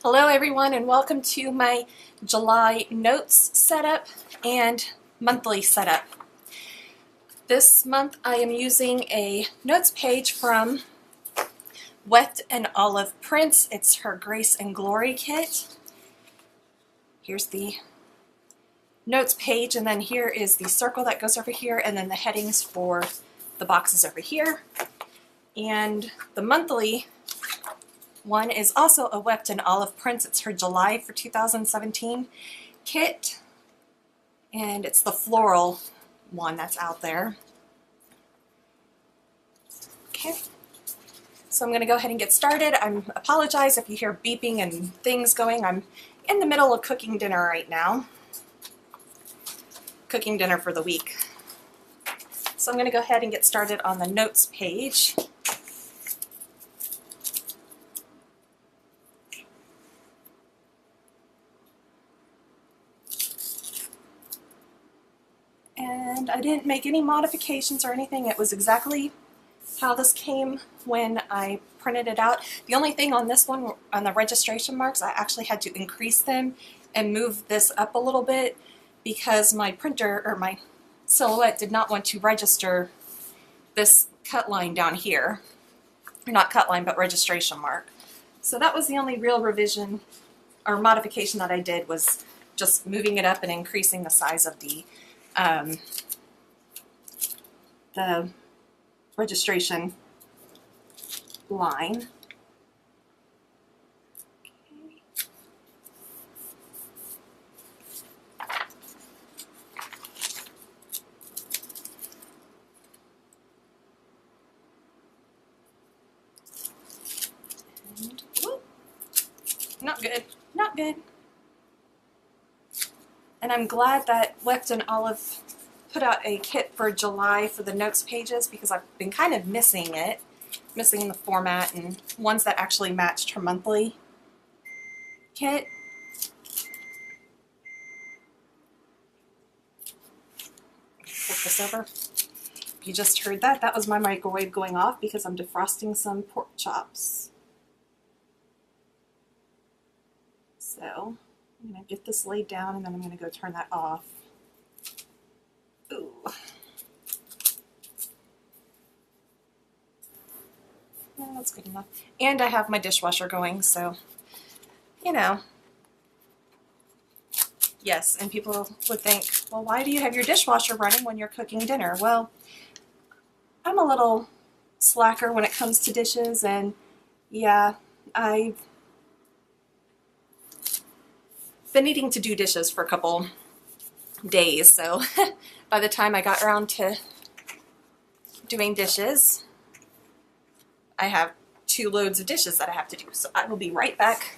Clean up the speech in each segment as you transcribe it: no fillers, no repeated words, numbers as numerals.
Hello everyone and welcome to my July notes setup and monthly setup. This month I am using a notes page from Wet and Olive Prints. It's her Grace and Glory kit. Here's the notes page, and then here is the circle that goes over here, and then the headings for the boxes over here. And the monthly one is also a Wet and Olive Prints. It's her July for 2017 kit, and it's the floral one that's out there. Okay, so I'm going to go ahead and get started. I apologize if you hear beeping and things going. I'm in the middle of cooking dinner right now. Cooking dinner for the week. So I'm going to go ahead and get started on the notes page. And I didn't make any modifications or anything. It was exactly how this came when I printed it out. The only thing on this one, on the registration marks, I actually had to increase them and move this up a little bit because my printer, or my Silhouette, did not want to register this cut line down here. Or not cut line, but registration mark. So that was the only real revision or modification that I did, was just moving it up and increasing the size of the registration line. And, whoop, not good, not good. And I'm glad that Wet and Olive put out a kit for July for the notes pages, because I've been kind of missing the format and ones that actually matched her monthly kit. Flip this over. If you just heard that, that was my microwave going off because I'm defrosting some pork chops. So I'm going to get this laid down, and then I'm going to go turn that off. Ooh. Yeah, that's good enough. And I have my dishwasher going, so, you know. Yes, and people would think, well, why do you have your dishwasher running when you're cooking dinner? Well, I'm a little slacker when it comes to dishes, and yeah, I've been needing to do dishes for a couple days, so by the time I got around to doing dishes, I have 2 loads of dishes that I have to do, so I will be right back.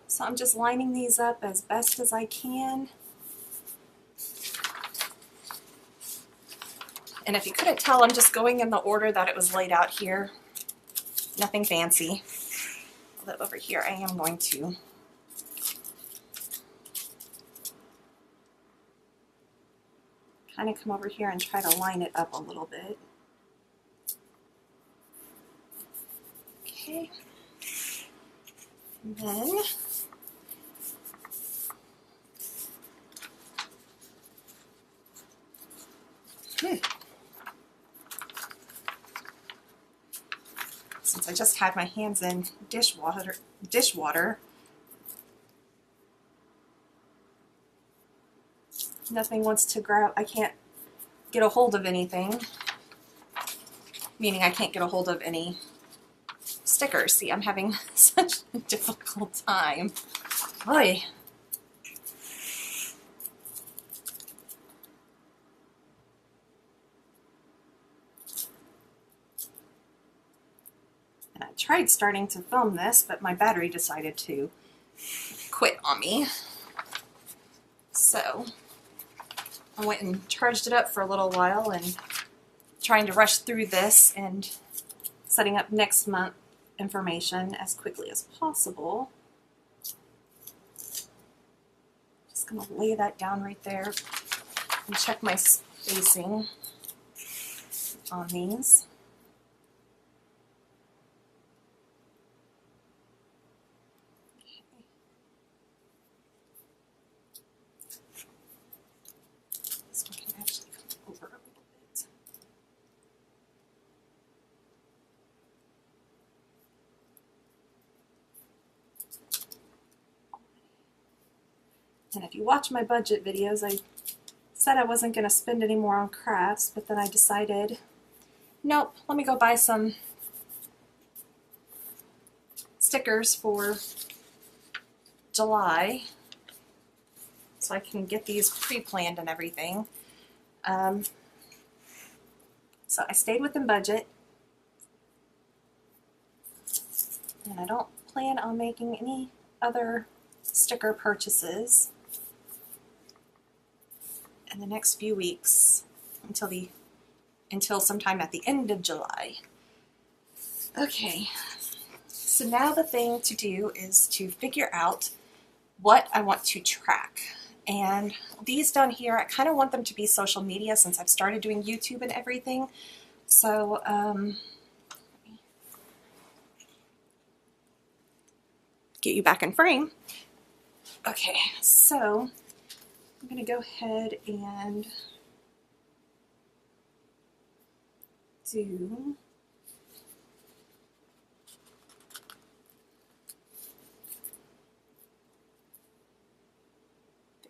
So I'm just lining these up as best as I can. And if you couldn't tell, I'm just going in the order that it was laid out here. Nothing fancy. Although over here I am going to kind of come over here and try to line it up a little bit. Okay. And then since I just had my hands in dishwater, nothing wants to grab. I can't get a hold of anything, meaning I can't get a hold of any stickers. See, I'm having such a difficult time. Oy. And I tried starting to film this, but my battery decided to quit on me. So I went and charged it up for a little while, and trying to rush through this and setting up next month information as quickly as possible. Just going to lay that down right there and check my spacing. on these. This one can actually come over a little bit. And if you watch my budget videos, I said I wasn't going to spend any more on crafts, but then I decided, nope, let me go buy some stickers for July so I can get these pre-planned and everything. So I stayed within budget, and I don't plan on making any other sticker purchases in the next few weeks until sometime at the end of July. Okay, so now the thing to do is to figure out what I want to track. And these down here, I kind of want them to be social media since I've started doing YouTube and everything. So get you back in frame. Okay, so I'm going to go ahead and do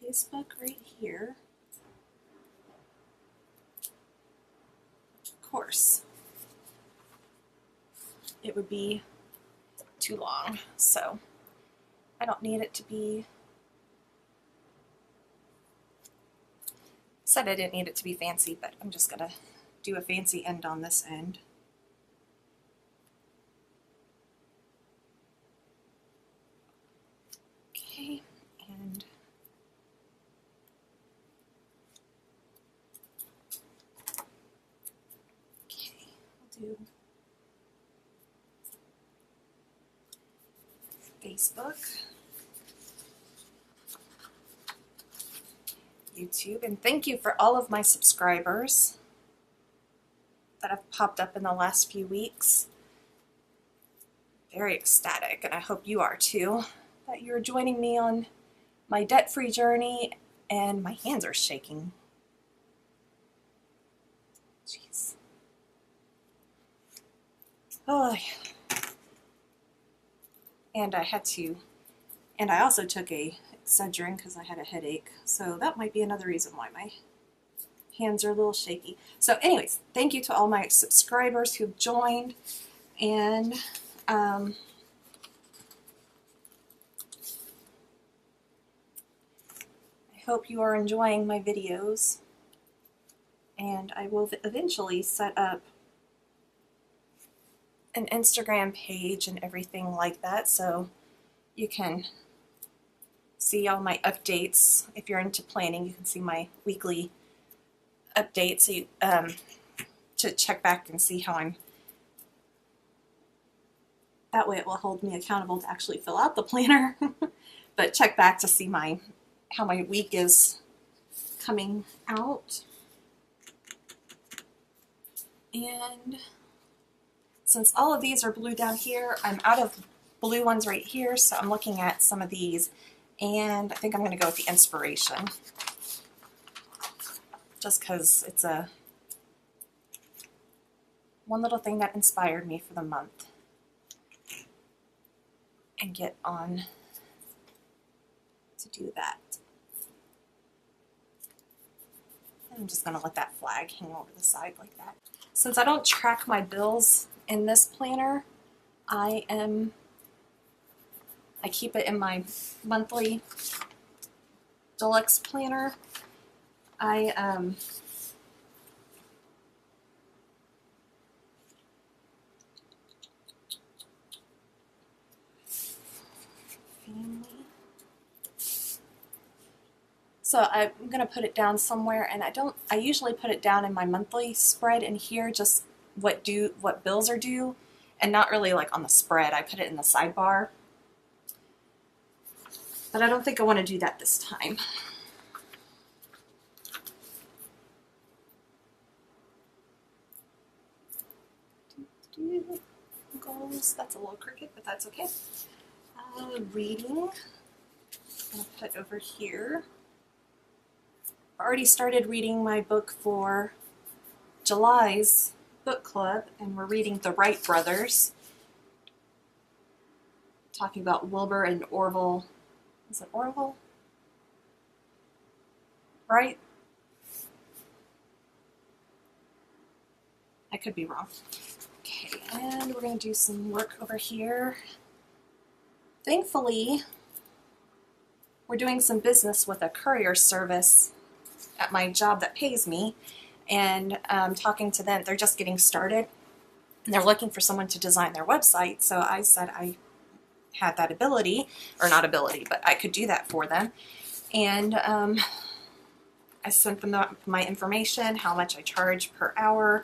Facebook right here. Of course, it would be too long, so I don't need it to be, said I didn't need it to be fancy, but I'm just gonna do a fancy end on this end. Okay, and okay, I'll do Facebook, YouTube, and thank you for all of my subscribers that have popped up in the last few weeks. Very ecstatic, and I hope you are too, that you're joining me on my debt-free journey, and my hands are shaking. Jeez. Oh, and I also took a Excedrin because I had a headache, so that might be another reason why my hands are a little shaky. So anyways, thank you to all my subscribers who have joined, and I hope you are enjoying my videos, and I will eventually set up an Instagram page and everything like that, so you can see all my updates. If you're into planning, you can see my weekly updates, so you, to check back and see how I'm, that way it will hold me accountable to actually fill out the planner. But check back to see how my week is coming out. And since all of these are blue down here, I'm out of blue ones right here, so I'm looking at some of these, and I think I'm going to go with the inspiration, just because it's one little thing that inspired me for the month, and get on to do that. And I'm just going to let that flag hang over the side like that. Since I don't track my bills in this planner, I keep it in my monthly deluxe planner. Family. So I'm going to put it down somewhere, and I usually put it down in my monthly spread in here, just what bills are due, and not really like on the spread. I put it in the sidebar. But I don't think I want to do that this time. That's a little crooked, but that's okay. Reading, I'm going to put over here. I already started reading my book for July's book club, and we're reading The Wright Brothers, talking about Wilbur and Orville. Is it Orville? Right? I could be wrong. Okay, and we're going to do some work over here. Thankfully, we're doing some business with a courier service at my job that pays me, and talking to them. They're just getting started, and they're looking for someone to design their website, so I said I had that ability, or not ability, but I could do that for them. And I sent them my information, how much I charge per hour,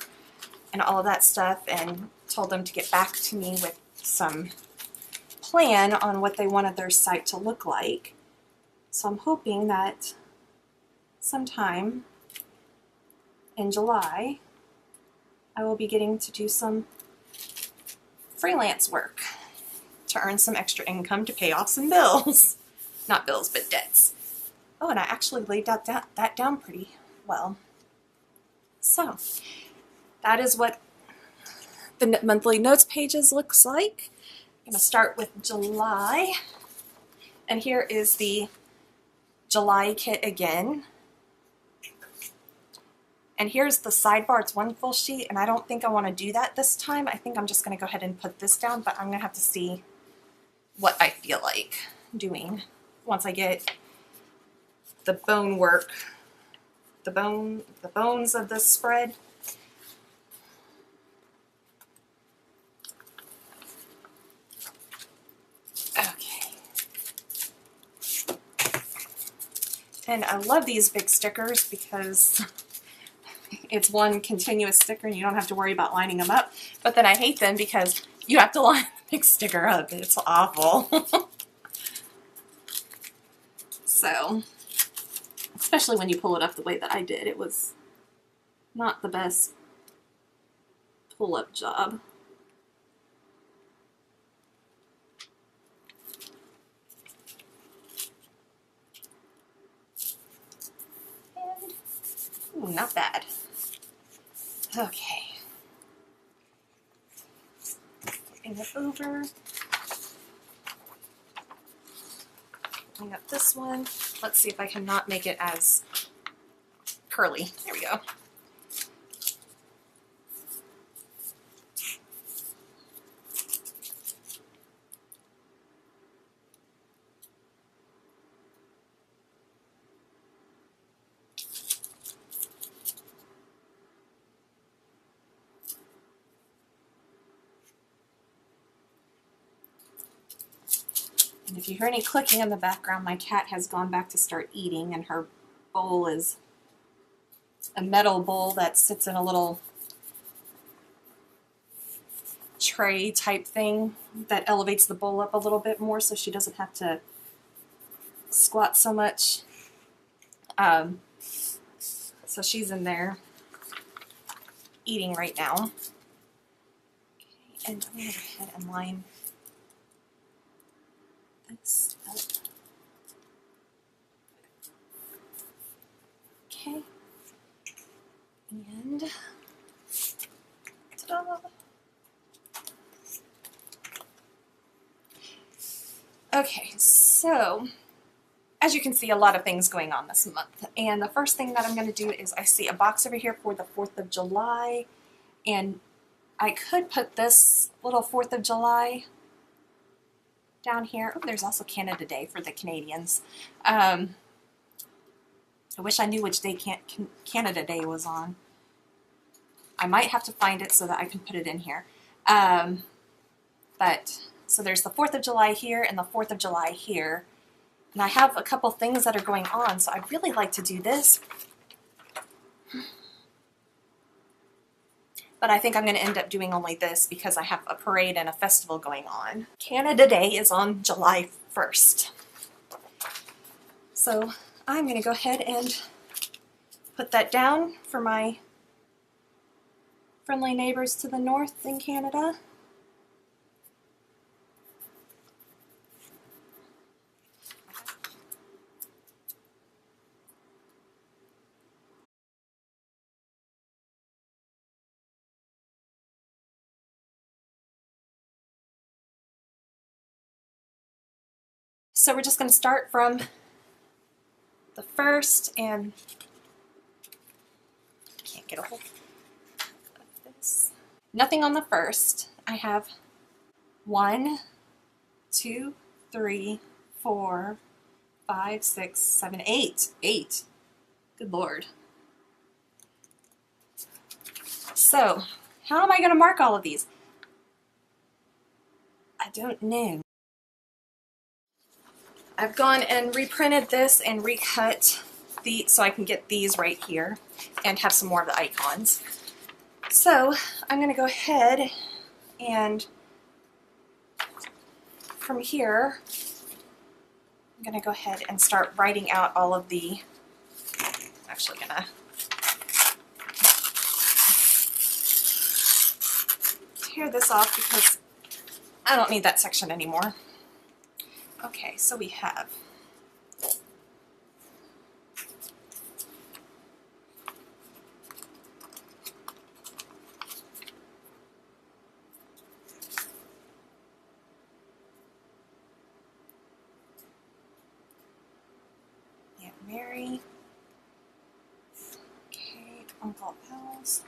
and all of that stuff, and told them to get back to me with some plan on what they wanted their site to look like. So I'm hoping that sometime in July I will be getting to do some freelance work to earn some extra income to pay off some bills. Not bills, but debts. Oh, and I actually laid that down pretty well. So that is what the monthly notes pages looks like. I'm going to start with July, and here is the July kit again. And here's the sidebar. It's one full sheet, and I don't think I want to do that this time. I think I'm just going to go ahead and put this down, but I'm going to have to see what I feel like doing once I get the bone work, the bones of this spread. Okay. And I love these big stickers because it's one continuous sticker and you don't have to worry about lining them up. But then I hate them because you have to line the big sticker up. It's awful. So, especially when you pull it up the way that I did, it was not the best pull-up job. And, ooh, not bad. Okay. Flipping it over. Bring up this one. Let's see if I can not make it as curly. There we go. And if you hear any clicking in the background, my cat has gone back to start eating, and her bowl is a metal bowl that sits in a little tray type thing that elevates the bowl up a little bit more so she doesn't have to squat so much. So she's in there eating right now. Okay, and I'm going to go ahead and line this up. Okay, and ta-da! Okay, so as you can see, a lot of things going on this month, and the first thing that I'm going to do is I see a box over here for the 4th of July, and I could put this little 4th of July down here. Oh, there's also Canada Day for the Canadians. I wish I knew which day Canada Day was on. I might have to find it so that I can put it in here. But so there's the 4th of July here and the 4th of July here. And I have a couple things that are going on, so I'd really like to do this. But I think I'm going to end up doing only this because I have a parade and a festival going on. Canada Day is on July 1st. So I'm going to go ahead and put that down for my friendly neighbors to the north in Canada. So we're just going to start from the first, and can't get a hold of this. Nothing on the first. I have 1, 2, 3, 4, 5, 6, 7, 8. 8. Good Lord. So, how am I going to mark all of these? I don't know. I've gone and reprinted this and recut so I can get these right here and have some more of the icons. So I'm going to go ahead and from here I'm going to go ahead and start writing out all of the, I'm actually going to tear this off because I don't need that section anymore. Okay, so we have Aunt Mary, okay, Uncle Al's,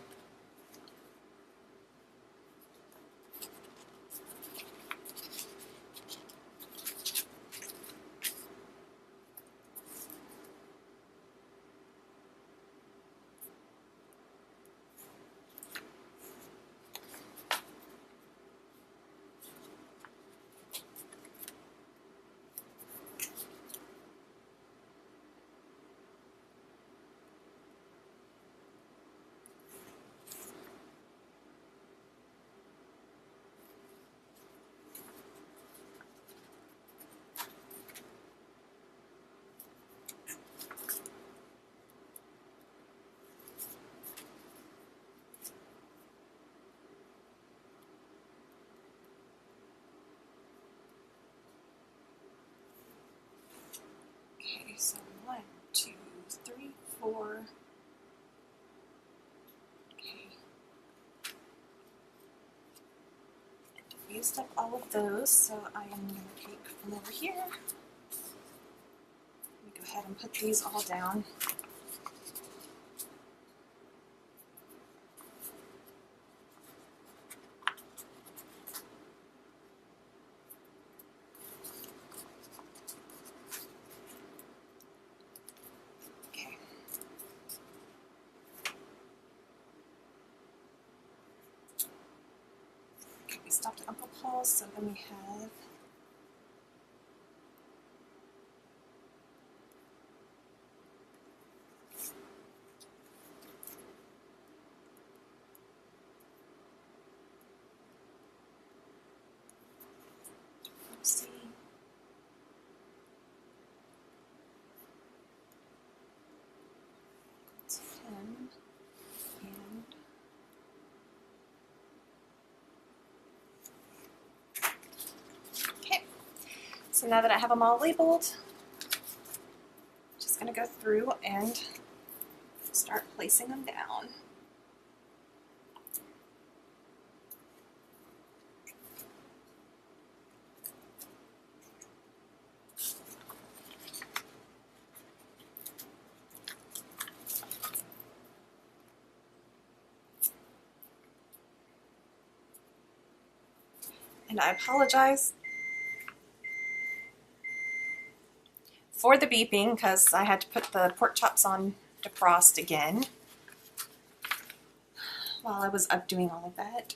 okay, so 1, 2, 3, 4, okay. I used up all of those, so I am going to take from over here. Let me go ahead and put these all down. Okay. Okay, we stopped at Uncle Paul's, so then we have see. Tim and okay. So now that I have them all labeled, I'm just going to go through and start placing them down. And I apologize for the beeping because I had to put the pork chops on defrost again while I was up doing all of that.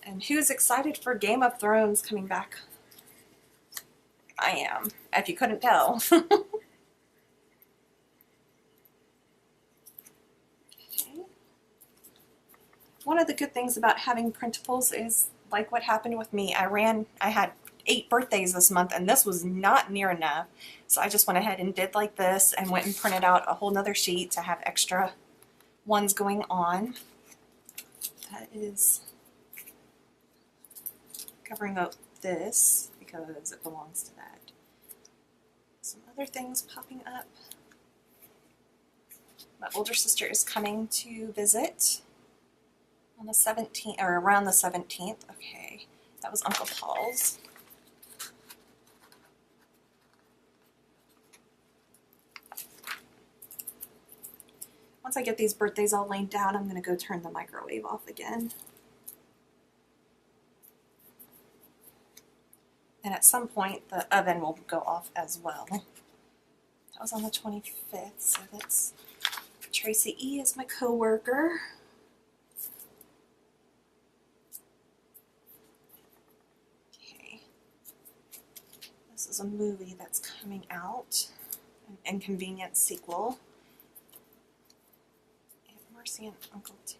And who's excited for Game of Thrones coming back? I am, if you couldn't tell. Okay. One of the good things about having printables is like what happened with me. I had 8 birthdays this month and this was not near enough. So I just went ahead and did like this and went and printed out a whole nother sheet to have extra ones going on. That is covering up this because it belongs to that. Some other things popping up. My older sister is coming to visit on the 17th, or around the 17th. Okay, that was Uncle Paul's. once I get these birthdays all laid down, I'm going to go turn the microwave off again. And at some point, the oven will go off as well. That was on the 25th, so that's Tracy E. is my coworker. Okay. This is a movie that's coming out, an Inconvenient sequel. And Marcy and Uncle Tim.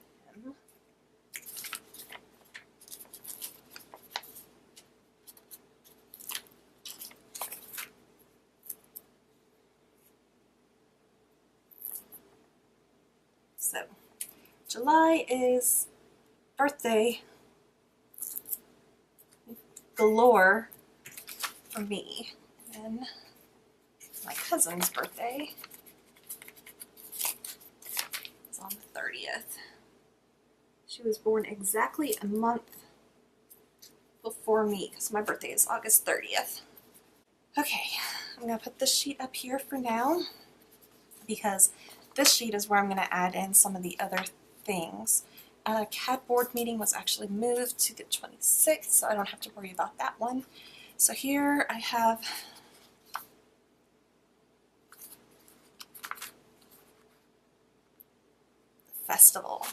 So, July is birthday galore for me. And my cousin's birthday is on the 30th. She was born exactly a month before me, because my birthday is August 30th. Okay, I'm going to put this sheet up here for now, because this sheet is where I'm going to add in some of the other things. CAD board meeting was actually moved to the 26th, so I don't have to worry about that one. So here I have the festival.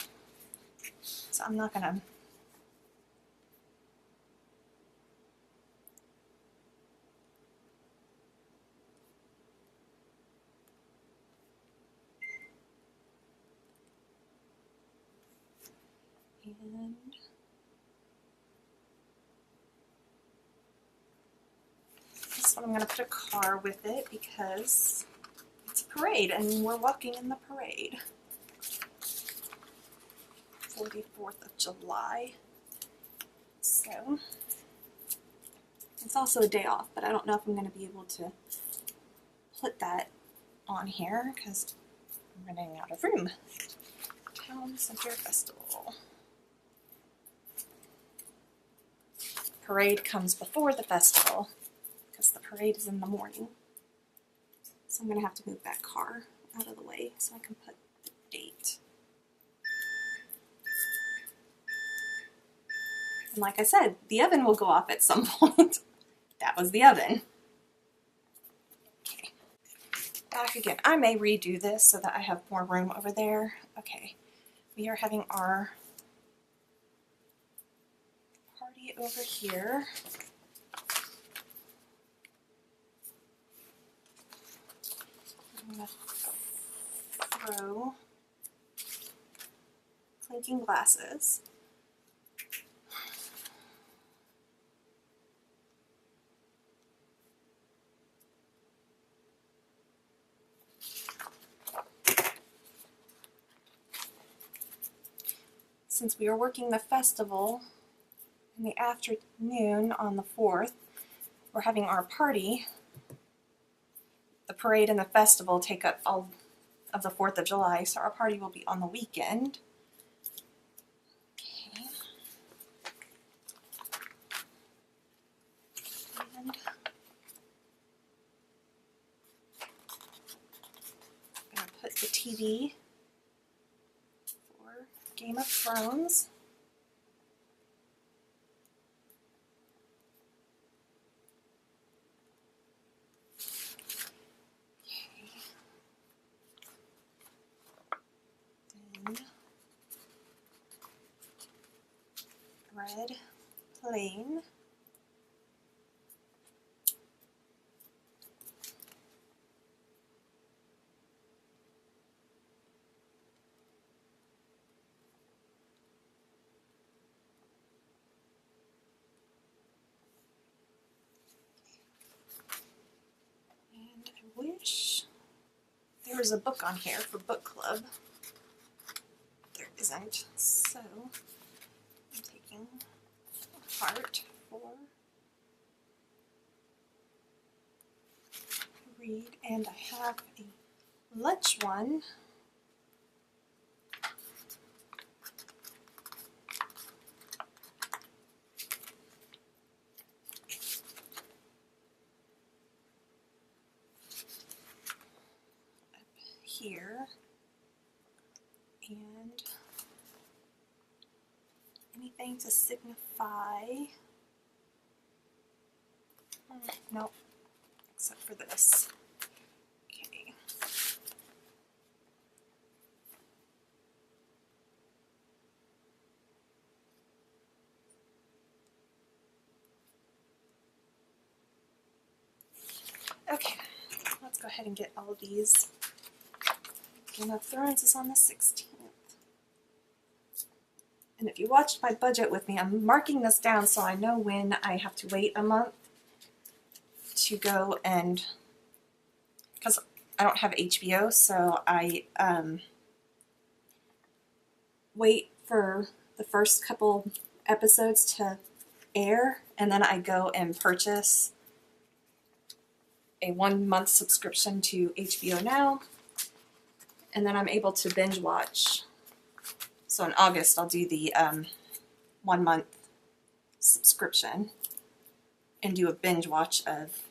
So I'm not going to and this one I'm going to put a car with it because it's a parade and we're walking in the parade. 44th of July. So it's also a day off, but I don't know if I'm going to be able to put that on here because I'm running out of room. Town Center Festival. Parade comes before the festival because the parade is in the morning. So I'm going to have to move that car out of the way so I can put the date. And like I said, the oven will go off at some point. That was the oven. Okay. Back again. I may redo this so that I have more room over there. Okay. We are having our party over here. I'm going to throw clinking glasses. Since we are working the festival in the afternoon on the 4th, we're having our party. The parade and the festival take up all of the 4th of July, so our party will be on the weekend. Okay. And I'm going to put the TV for Game of Thrones. Red plain. And I wish there was a book on here for book club. There isn't, so I'm taking apart for read, and I have a lunch one. Up here. And anything to signify, nope, except for this. Okay. Okay, let's go ahead and get all of these. Game of Thrones is on the 16th. And if you watched my budget with me, I'm marking this down so I know when I have to wait a month to go and, because I don't have HBO, so I wait for the first couple episodes to air, and then I go and purchase a 1-month subscription to HBO Now, and then I'm able to binge watch. So in August I'll do the 1-month subscription and do a binge watch of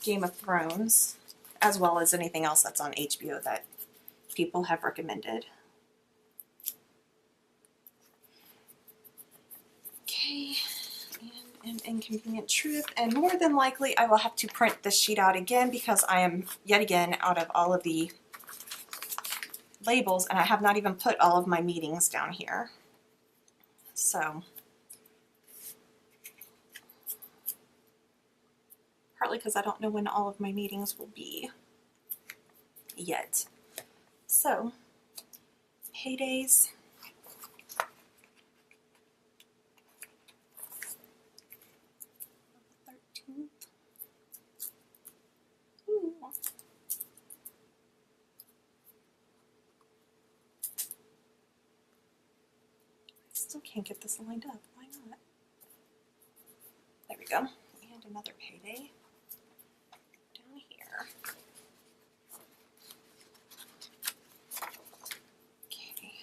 Game of Thrones, as well as anything else that's on HBO that people have recommended. Okay, and an inconvenient truth, and more than likely I will have to print this sheet out again because I am yet again out of all of the labels, and I have not even put all of my meetings down here. So, partly because I don't know when all of my meetings will be yet. So, paydays. Still can't get this lined up. Why not? There we go. And another payday down here. Okay.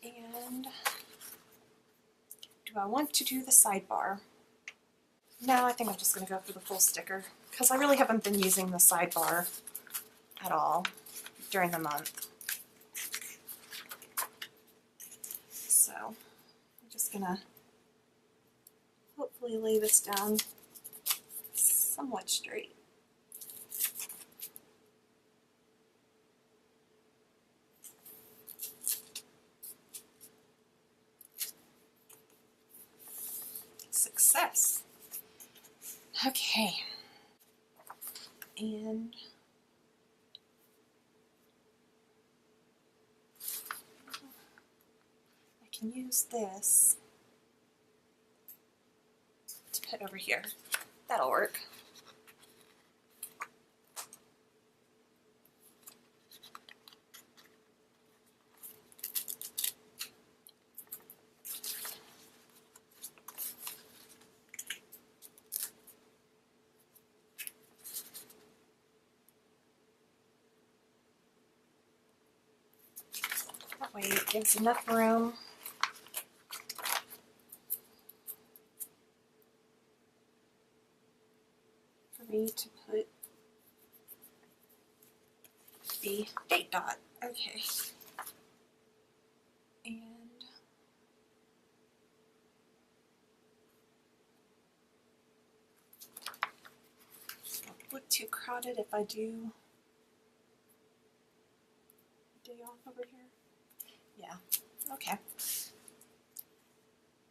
And do I want to do the sidebar? No, I think I'm just going to go for the full sticker because I really haven't been using the sidebar at all during the month. So I'm just going to hopefully lay this down somewhat straight. Success. Okay, and I can use this to put over here. That'll work. That way it gives enough room for me to put the date dot. Okay. And it won't look too crowded if I do day off over here. Yeah, okay.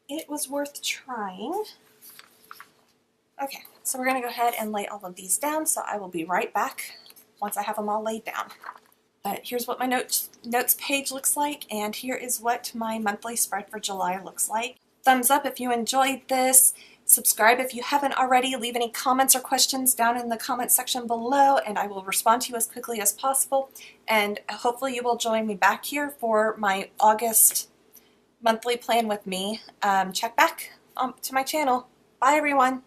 It was worth trying. Okay, so we're going to go ahead and lay all of these down, so I will be right back once I have them all laid down. But here's what my notes page looks like, and here is what my monthly spread for July looks like. Thumbs up if you enjoyed this. Subscribe if you haven't already. Leave any comments or questions down in the comment section below, and I will respond to you as quickly as possible. And hopefully you will join me back here for my August monthly plan with me. Check back to my channel. Bye, everyone.